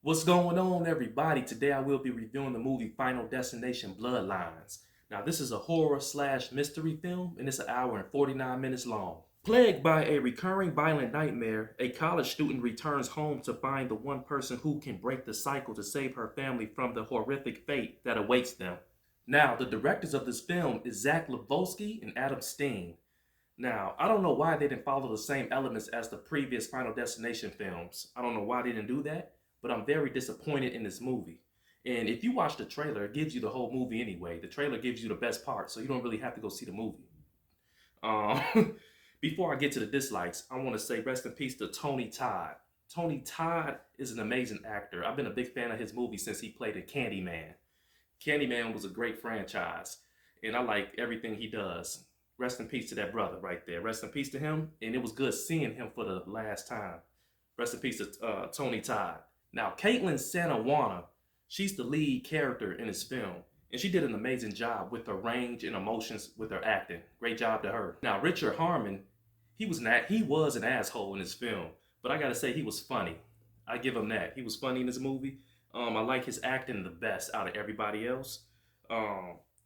What's going on, everybody? Today I will be reviewing the movie Final Destination Bloodlines. Now, this is a horror slash mystery film, and it's an hour and 49 minutes long. Plagued by a recurring violent nightmare, a college student returns home to find the one person who can break the cycle to save her family from the horrific fate that awaits them. Now, the directors of this film is Zach Levolsky and Adam Steen. Now, I don't know why they didn't follow the same elements as the previous Final Destination films. I don't know why they didn't do that, but I'm very disappointed in this movie. And if you watch the trailer, it gives you the whole movie anyway. The trailer gives you the best part, so you don't really have to go see the movie. Before I get to the dislikes, I want to say rest in peace to Tony Todd. Tony Todd is an amazing actor. I've been a big fan of his movies since he played in Candyman. Candyman was a great franchise, and I like everything he does. Rest in peace to that brother right there. Rest in peace to him, and it was good seeing him for the last time. Rest in peace to Tony Todd. Now, Kaitlyn Juana, she's the lead character in this film, and she did an amazing job with her range and emotions with her acting. Great job to her. Now, Richard Harmon, he was an asshole in this film, but I gotta say he was funny. I give him that. He was funny in this movie. I like his acting the best out of everybody else.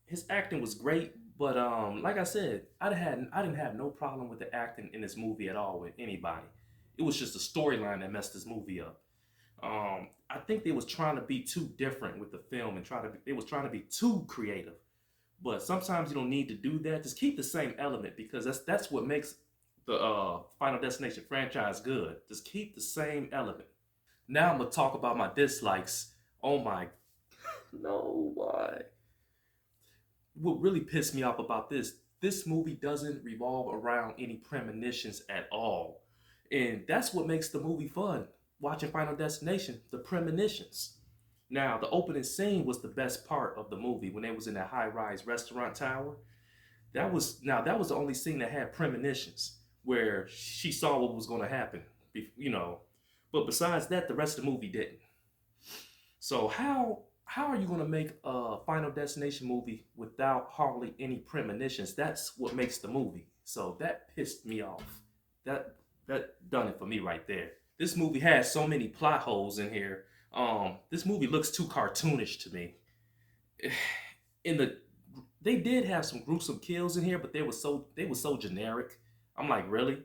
His acting was great, but like I said, I didn't have no problem with the acting in this movie at all with anybody. It was just the storyline that messed this movie up. I think they was trying to be too different with the film and they was trying to be too creative. But sometimes you don't need to do that. Just keep the same element because that's what makes the Final Destination franchise good. Just keep the same element. Now I'm gonna talk about my dislikes. Oh my, no, why? What really pissed me off about this movie doesn't revolve around any premonitions at all. And that's what makes the movie fun. Watching Final Destination, the premonitions. Now, the opening scene was the best part of the movie when they was in that high-rise restaurant tower. That was the only scene that had premonitions where she saw what was going to happen, you know. But besides that, the rest of the movie didn't. So how are you going to make a Final Destination movie without hardly any premonitions? That's what makes the movie. So that pissed me off. That done it for me right there. This movie has so many plot holes in here. This movie looks too cartoonish to me. In the They did have some gruesome kills in here, but they were so generic. I'm like, really?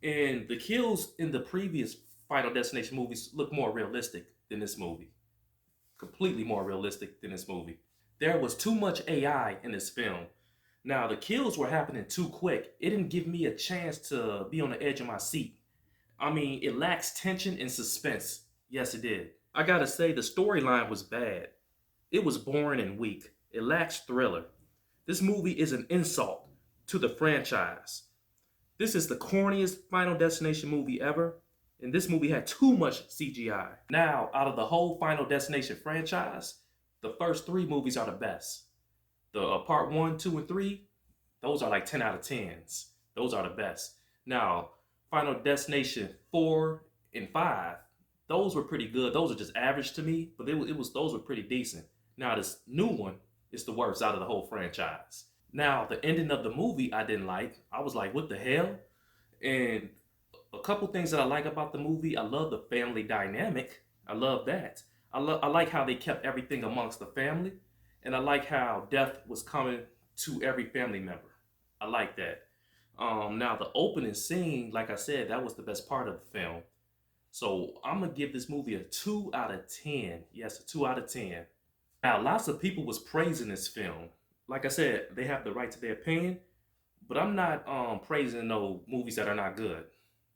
And the kills in the previous Final Destination movies look more realistic than this movie. Completely more realistic than this movie. There was too much AI in this film. Now the kills were happening too quick. It didn't give me a chance to be on the edge of my seat. I mean, it lacks tension and suspense. Yes, it did. I gotta say, the storyline was bad. It was boring and weak. It lacks thriller. This movie is an insult to the franchise. This is the corniest Final Destination movie ever, and this movie had too much CGI. Now, out of the whole Final Destination franchise, the first three movies are the best. The part 1, 2, and 3, those are like 10 out of 10s. Those are the best. Now, Final Destination 4 and 5, those were pretty good. Those are just average to me, but those were pretty decent. Now this new one is the worst out of the whole franchise. Now the ending of the movie I didn't like. I was like, what the hell? And a couple things that I like about the movie, I love the family dynamic. I love that. I like how they kept everything amongst the family, and I like how death was coming to every family member. I like that. Now the opening scene, like I said, that was the best part of the film. So I'm gonna give this movie a 2 out of 10. Yes, a 2 out of 10. Now lots of people was praising this film. Like I said, they have the right to their opinion, but I'm not praising no movies that are not good.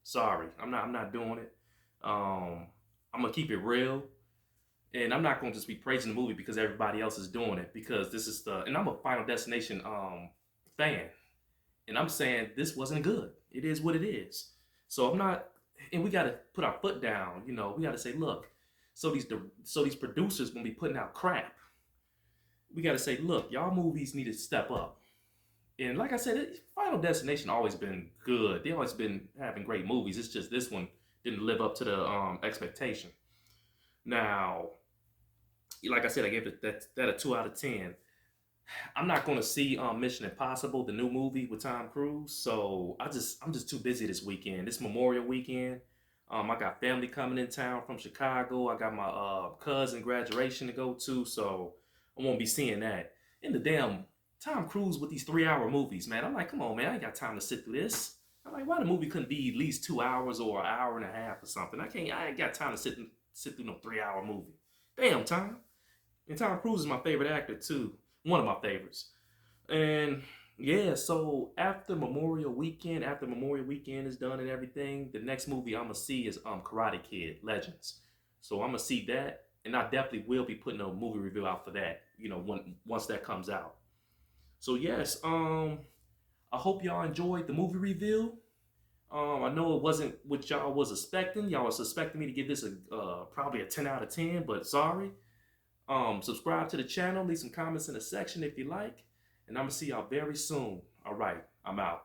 Sorry, I'm not doing it. I'm gonna keep it real, and I'm not gonna just be praising the movie because everybody else is doing it. Because and I'm a Final Destination fan, and I'm saying this wasn't good. It is what it is. So I'm not, and we gotta put our foot down. You know, we gotta say, look. So these producers gonna be putting out crap. We gotta say, look, y'all movies need to step up. And like I said, Final Destination always been good. They always been having great movies. It's just this one didn't live up to the expectation. Now, like I said, I gave that a 2 out of 10. I'm not going to see Mission Impossible, the new movie with Tom Cruise. So I'm just too busy this weekend. This Memorial weekend. I got family coming in town from Chicago. I got my cousin graduation to go to, so I won't be seeing that. And the damn Tom Cruise with these 3 hour movies, man. I'm like, come on, man, I ain't got time to sit through this. I'm like, why the movie couldn't be at least 2 hours or an hour and a half or something? I ain't got time to sit through no 3 hour movie. Damn, Tom. And Tom Cruise is my favorite actor too. One of my favorites. And yeah, so after Memorial Weekend is done and everything, the next movie I'm gonna see is Karate Kid Legends. So I'm gonna see that, and I definitely will be putting a movie review out for that. Once that comes out. So yes, I hope y'all enjoyed the movie review. I know it wasn't what y'all was expecting. Y'all was expecting me to give this a probably a 10 out of 10, but sorry. Subscribe to the channel, leave some comments in the section if you like, and I'm gonna see y'all very soon. All right, I'm out.